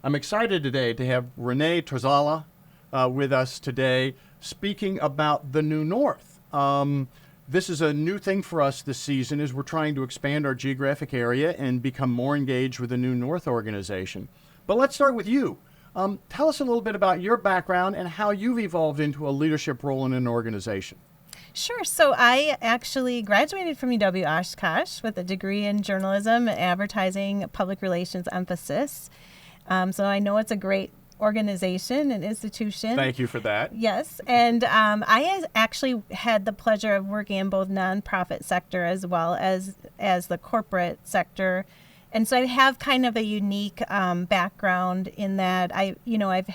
I'm excited today to have Renee Torzala with us today, speaking about the New North. This is a new thing for us this season as we're trying to expand our geographic area and become more engaged with the New North organization. But let's start with you. Tell us a little bit about your background and how you've evolved into a leadership role in an organization. Sure. So I actually graduated from UW Oshkosh with a degree in journalism, advertising, public relations emphasis. So I know it's a great organization and institution. Thank you for that. Yes. And I actually had the pleasure of working in both nonprofit sector as well as the corporate sector. And so I have kind of a unique background in that I've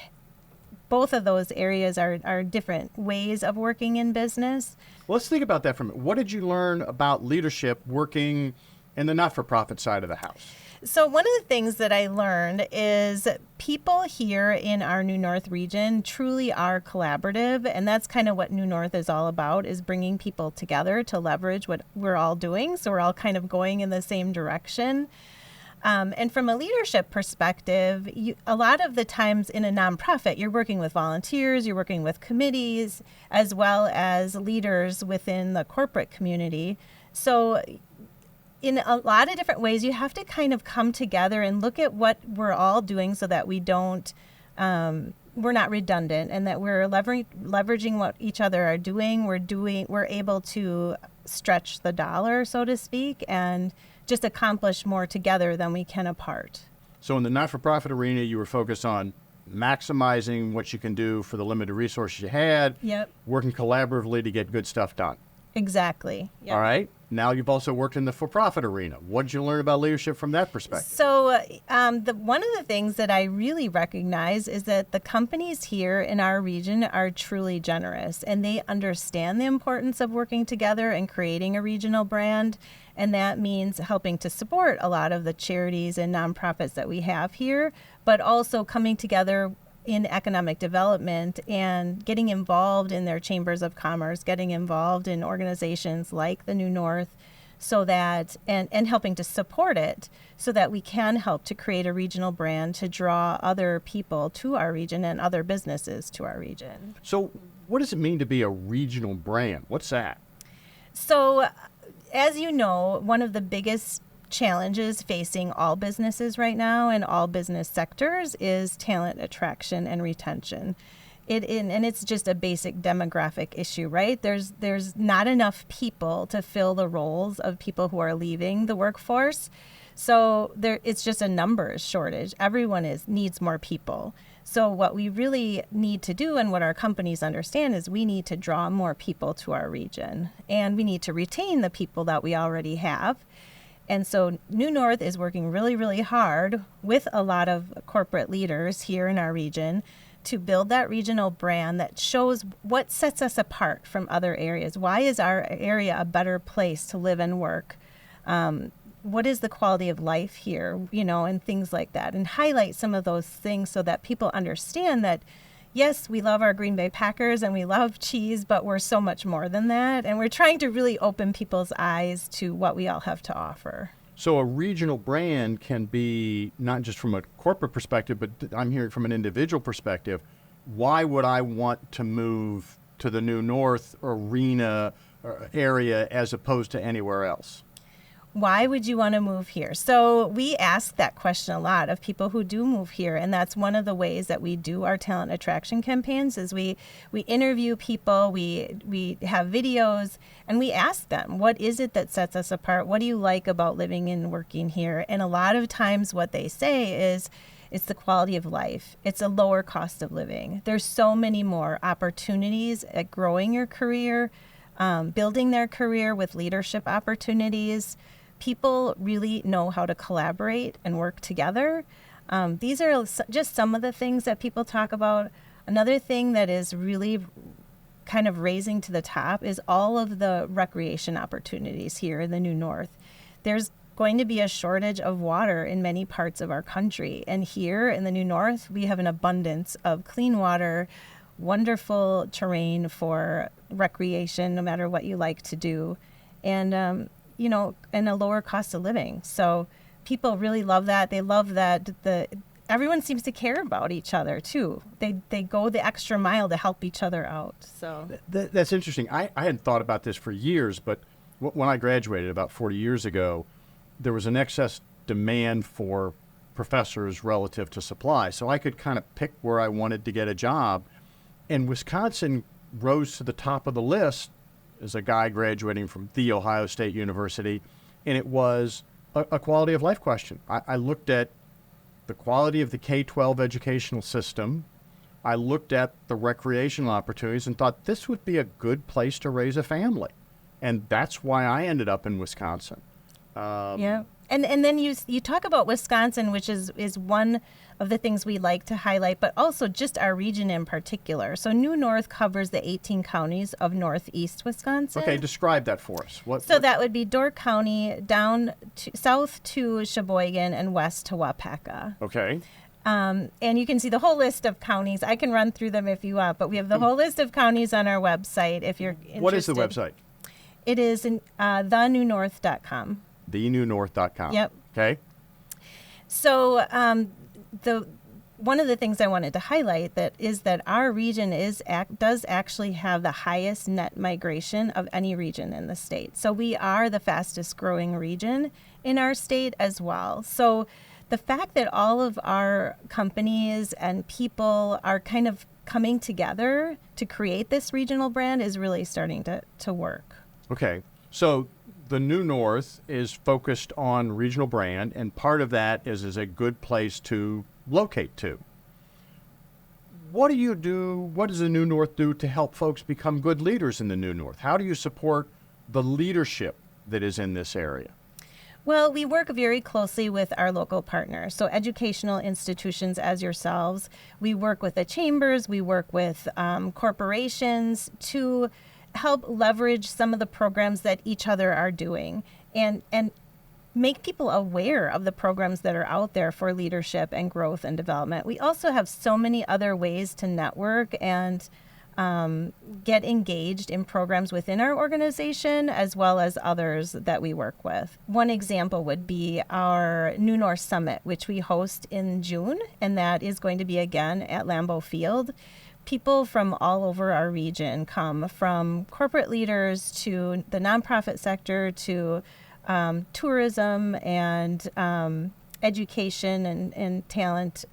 both of those areas are different ways of working in business. Well, let's think about that for a minute. What did you learn about leadership working in the not-for-profit side of the house? So one of the things that I learned is people here in our New North region truly are collaborative, and that's kind of what New North is all about, is bringing people together to leverage what we're all doing. So we're all kind of going in the same direction. And from a leadership perspective, a lot of the times in a nonprofit, you're working with volunteers, you're working with committees, as well as leaders within the corporate community. So in a lot of different ways, you have to kind of come together and look at what we're all doing so that we're not redundant and that we're leveraging what each other are doing. We're able to stretch the dollar, so to speak, and just accomplish more together than we can apart. So in the not-for-profit arena, you were focused on maximizing what you can do for the limited resources you had, working collaboratively to get good stuff done. Exactly. Yep. All right. Now you've also worked in the for-profit arena. What did you learn about leadership from that perspective? So one of the things that I really recognize is that the companies here in our region are truly generous, and they understand the importance of working together and creating a regional brand. And that means helping to support a lot of the charities and nonprofits that we have here, but also coming together in economic development and getting involved in their chambers of commerce, getting involved in organizations like the New North, so that and helping to support it so that we can help to create a regional brand to draw other people to our region and other businesses to our region. So what does it mean to be a regional brand? What's that? So as you know, one of the biggest challenges facing all businesses right now and all business sectors is talent attraction and retention. And it's just a basic demographic issue, right? There's not enough people to fill the roles of people who are leaving the workforce. So it's just a numbers shortage. Everyone needs more people. So what we really need to do, and what our companies understand, is we need to draw more people to our region, and we need to retain the people that we already have. And so New North is working really, really hard with a lot of corporate leaders here in our region to build that regional brand that shows what sets us apart from other areas. Why is our area a better place to live and work? What is the quality of life here, and things like that, and highlight some of those things so that people understand that, yes, we love our Green Bay Packers and we love cheese, but we're so much more than that. And we're trying to really open people's eyes to what we all have to offer. So a regional brand can be not just from a corporate perspective, but I'm hearing from an individual perspective. Why would I want to move to the New North arena or area as opposed to anywhere else? Why would you want to move here? So we ask that question a lot of people who do move here, and that's one of the ways that we do our talent attraction campaigns is we interview people, we have videos, and we ask them, what is it that sets us apart? What do you like about living and working here? And a lot of times what they say is, it's the quality of life. It's a lower cost of living. There's so many more opportunities at growing your career, building their career with leadership opportunities. People really know how to collaborate and work together. These are just some of the things that people talk about. Another thing that is really kind of raising to the top is all of the recreation opportunities here in the New North. There's going to be a shortage of water in many parts of our country. And here in the New North, we have an abundance of clean water, wonderful terrain for recreation, no matter what you like to do. And, and a lower cost of living. So people really love that. They love that everyone seems to care about each other too. They go the extra mile to help each other out. So That's interesting. I hadn't thought about this for years, but when I graduated about 40 years ago, there was an excess demand for professors relative to supply. So I could kind of pick where I wanted to get a job. And Wisconsin rose to the top of the list as a guy graduating from The Ohio State University. And it was a quality of life question. I looked at the quality of the K-12 educational system. I looked at the recreational opportunities and thought this would be a good place to raise a family. And that's why I ended up in Wisconsin. Yeah. And then you talk about Wisconsin, which is one of the things we like to highlight, but also just our region in particular. So New North covers the 18 counties of northeast Wisconsin. Okay, describe that for us. That would be Door County down to, south to Sheboygan and west to Wapaka. Okay. And you can see the whole list of counties. I can run through them if you want, but we have the whole list of counties on our website if you're interested. What is the website? It is thenewnorth.com. thenewnorth.com. Yep. Okay. So one of the things I wanted to highlight that our region does actually have the highest net migration of any region in the state. So we are the fastest growing region in our state as well. So the fact that all of our companies and people are kind of coming together to create this regional brand is really starting to work. Okay. So the New North is focused on regional brand, and part of that is a good place to locate to. What do you do? What does the New North do to help folks become good leaders in the New North? How do you support the leadership that is in this area? Well, we work very closely with our local partners, so educational institutions as yourselves. We work with the chambers, we work with corporations to help leverage some of the programs that each other are doing and make people aware of the programs that are out there for leadership and growth and development. We also have so many other ways to network and get engaged in programs within our organization as well as others that we work with. One example would be our New North Summit, which we host in June, and that is going to be again at Lambeau Field. People from all over our region come, from corporate leaders to the nonprofit sector to tourism and education and talent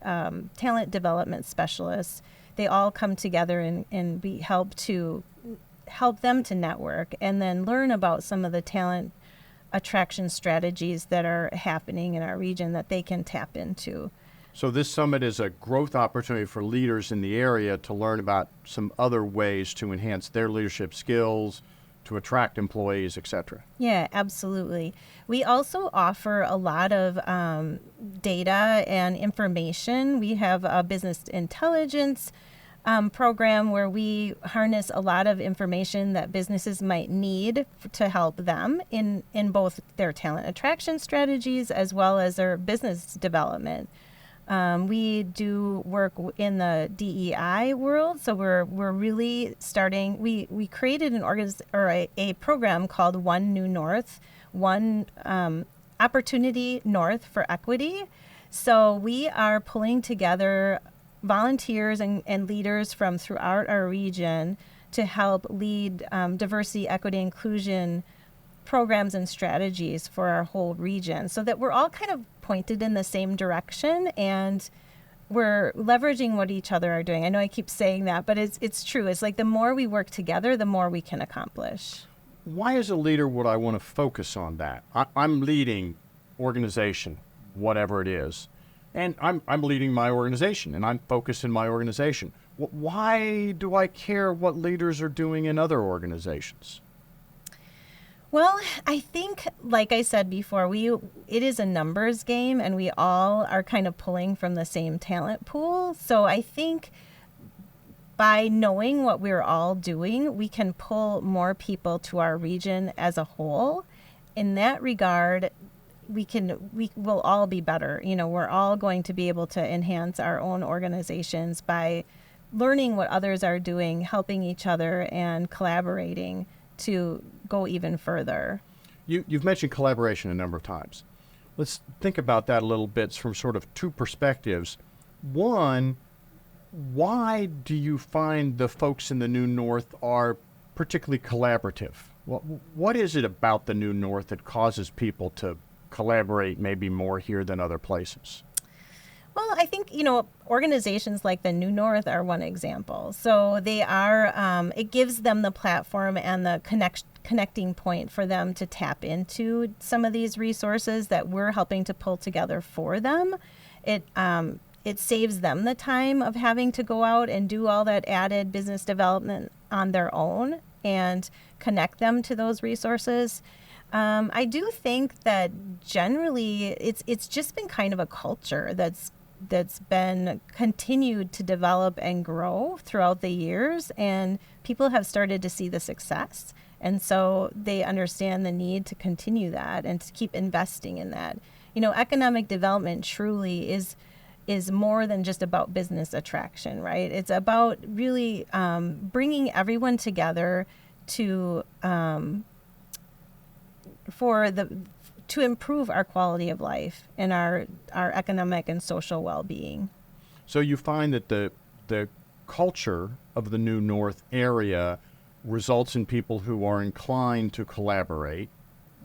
development specialists. They all come together and we help them to network and then learn about some of the talent attraction strategies that are happening in our region that they can tap into. So this summit is a growth opportunity for leaders in the area to learn about some other ways to enhance their leadership skills, to attract employees, etc. Yeah, absolutely. We also offer a lot of data and information. We have a business intelligence program where we harness a lot of information that businesses might need to help them in both their talent attraction strategies as well as their business development. We do work in the DEI world, so we're really starting. We created a program called One New North, One Opportunity North for Equity. So we are pulling together volunteers and leaders from throughout our region to help lead diversity, equity, inclusion programs and strategies for our whole region so that we're all kind of pointed in the same direction and we're leveraging what each other are doing. I know I keep saying that, but it's true. It's like the more we work together, the more we can accomplish. Why as a leader would I want to focus on that? I'm leading organization, whatever it is, and I'm leading my organization and I'm focused in my organization. Why do I care what leaders are doing in other organizations? Well, I think, like I said before, it is a numbers game and we all are kind of pulling from the same talent pool. So I think by knowing what we're all doing, we can pull more people to our region as a whole. In that regard, we will all be better. You know, we're all going to be able to enhance our own organizations by learning what others are doing, helping each other and collaborating to go even further. You've mentioned collaboration a number of times. Let's think about that a little bit from sort of two perspectives. One, why do you find the folks in the New North are particularly collaborative? What is it about the New North that causes people to collaborate maybe more here than other places? Well, I think, organizations like the New North are one example. So they are, it gives them the platform and the connecting point for them to tap into some of these resources that we're helping to pull together for them. It saves them the time of having to go out and do all that added business development on their own and connect them to those resources. I do think that generally it's just been kind of a culture that's been continued to develop and grow throughout the years, and people have started to see the success, and so they understand the need to continue that and to keep investing in that. Economic development truly is more than just about business attraction, right? It's about really bringing everyone together to improve our quality of life and our economic and social well-being. So you find that the culture of the New North area results in people who are inclined to collaborate.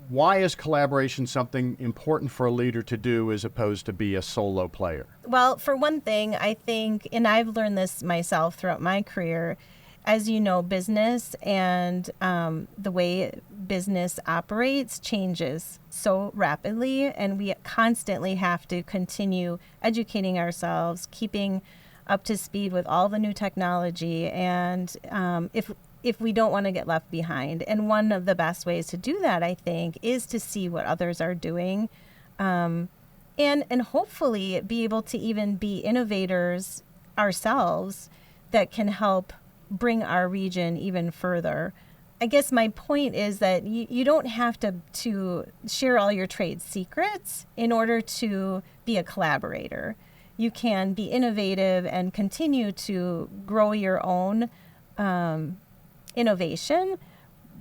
Why is collaboration something important for a leader to do as opposed to be a solo player? Well, for one thing, I think, and I've learned this myself throughout my career, as you know, business and the way business operates changes so rapidly, and we constantly have to continue educating ourselves, keeping up to speed with all the new technology, and if we don't want to get left behind. And one of the best ways to do that, I think, is to see what others are doing, and hopefully be able to even be innovators ourselves that can help bring our region even further. I guess my point is that you don't have to share all your trade secrets in order to be a collaborator. You can be innovative and continue to grow your own innovation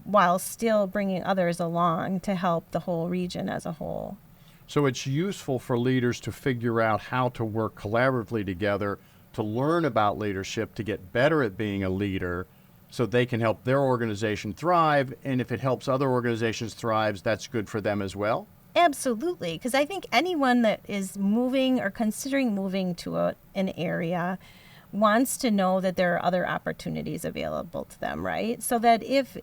while still bringing others along to help the whole region as a whole. So it's useful for leaders to figure out how to work collaboratively together, to learn about leadership, to get better at being a leader so they can help their organization thrive. And if it helps other organizations thrive, that's good for them as well? Absolutely, because I think anyone that is moving or considering moving to an area wants to know that there are other opportunities available to them, right? So that if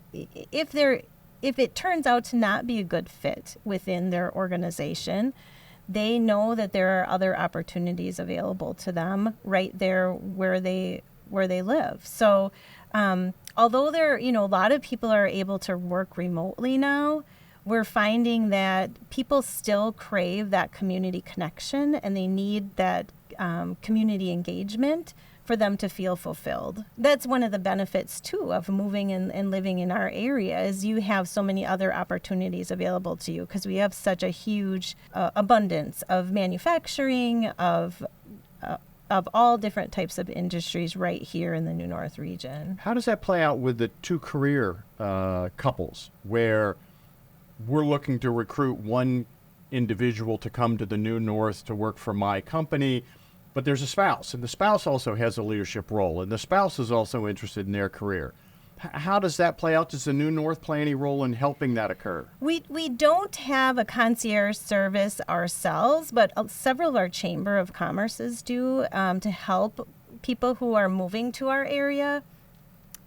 it turns out to not be a good fit within their organization, they know that there are other opportunities available to them right there where they live. So although a lot of people are able to work remotely now, we're finding that people still crave that community connection, and they need that community engagement for them to feel fulfilled. That's one of the benefits, too, of moving and living in our area, is you have so many other opportunities available to you because we have such a huge abundance of manufacturing, of all different types of industries right here in the New North region. How does that play out with the two career couples where we're looking to recruit one individual to come to the New North to work for my company, but there's a spouse, and the spouse also has a leadership role, and the spouse is also interested in their career. How does that play out? Does the New North play any role in helping that occur? We don't have a concierge service ourselves, but several of our Chamber of Commerces do to help people who are moving to our area.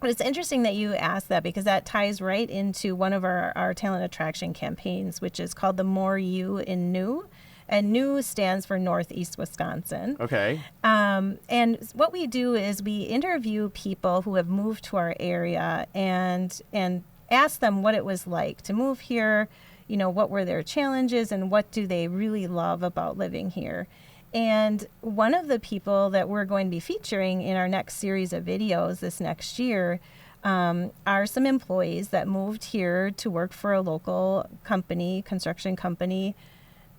But it's interesting that you asked that because that ties right into one of our talent attraction campaigns, which is called the More You in New. And New stands for Northeast Wisconsin. Okay. And what we do is we interview people who have moved to our area and ask them what it was like to move here, what were their challenges and what do they really love about living here. And one of the people that we're going to be featuring in our next series of videos this next year are some employees that moved here to work for a local company, construction company,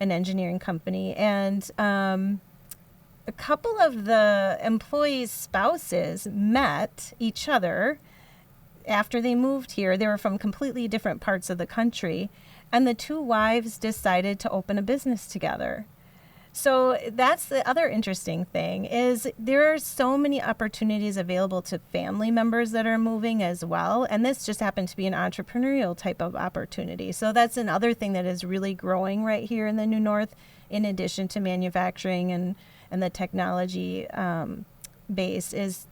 an engineering company, and a couple of the employees' spouses met each other after they moved here. They were from completely different parts of the country, and the two wives decided to open a business together. So that's the other interesting thing is there are so many opportunities available to family members that are moving as well. And this just happened to be an entrepreneurial type of opportunity. So that's another thing that is really growing right here in the New North, in addition to manufacturing and the technology base is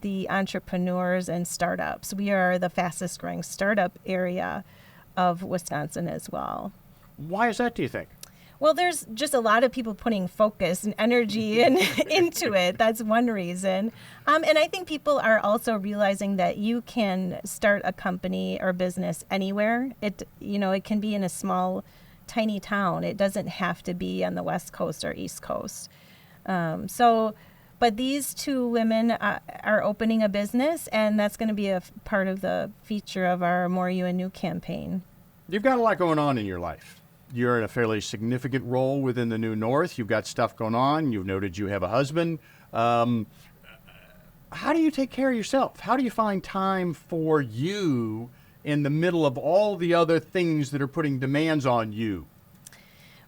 the entrepreneurs and startups. We are the fastest growing startup area of Wisconsin as well. Why is that, do you think? Well, there's just a lot of people putting focus and energy into it. That's one reason. And I think people are also realizing that you can start a company or business anywhere. It can be in a small, tiny town. It doesn't have to be on the West Coast or East Coast. But these two women are opening a business, and that's going to be a part of the feature of our More You and New campaign. You've got a lot going on in your life. You're in a fairly significant role within the New North. You've got stuff going on. You've noted you have a husband. How do you take care of yourself? How do you find time for you in the middle of all the other things that are putting demands on you?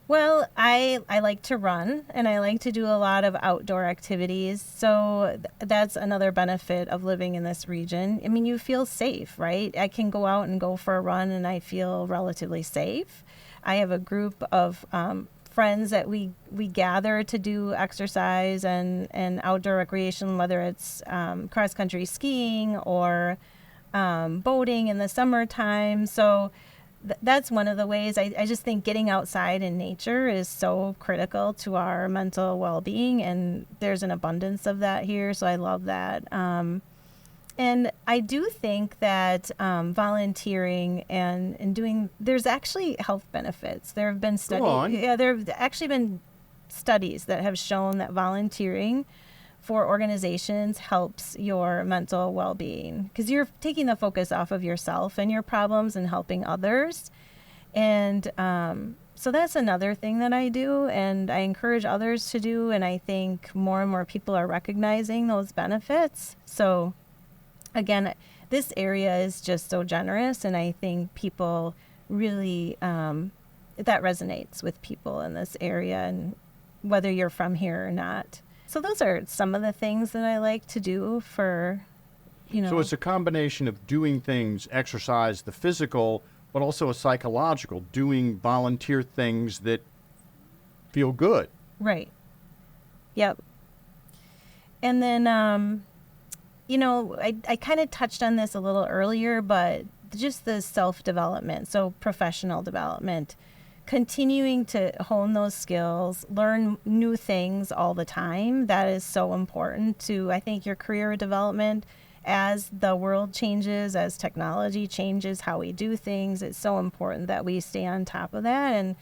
Well, I like to run, and I like to do a lot of outdoor activities. So that's another benefit of living in this region. I mean, you feel safe, right? I can go out and go for a run, and I feel relatively safe. I have a group of friends that we gather to do exercise and outdoor recreation, whether it's cross-country skiing or boating in the summertime. So that's one of the ways. I just think getting outside in nature is so critical to our mental well-being, and there's an abundance of that here, so I love that. And I do think that volunteering and doing, there's actually health benefits. There have been studies. Yeah, there have actually been studies that have shown that volunteering for organizations helps your mental well-being, because you're taking the focus off of yourself and your problems and helping others. And so that's another thing that I do, and I encourage others to do. And I think more and more people are recognizing those benefits. So again, this area is just so generous, and I think people really, that resonates with people in this area, and whether you're from here or not. So those are some of the things that I like to do for, So it's a combination of doing things, exercise, the physical, but also a psychological, doing volunteer things that feel good. Right. Yep. And then, I kind of touched on this a little earlier, but just the self-development, so professional development, continuing to hone those skills, learn new things all the time. That is so important to, I think, your career development as the world changes, as technology changes how we do things. It's so important that we stay on top of that. And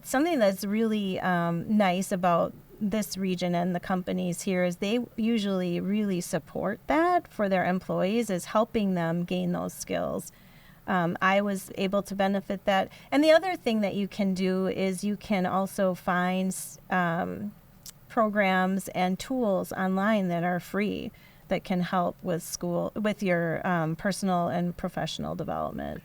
something that's really nice about this region and the companies here is they usually really support that for their employees, is helping them gain those skills. I was able to benefit that. And the other thing that you can do is you can also find programs and tools online that are free that can help with your personal and professional development.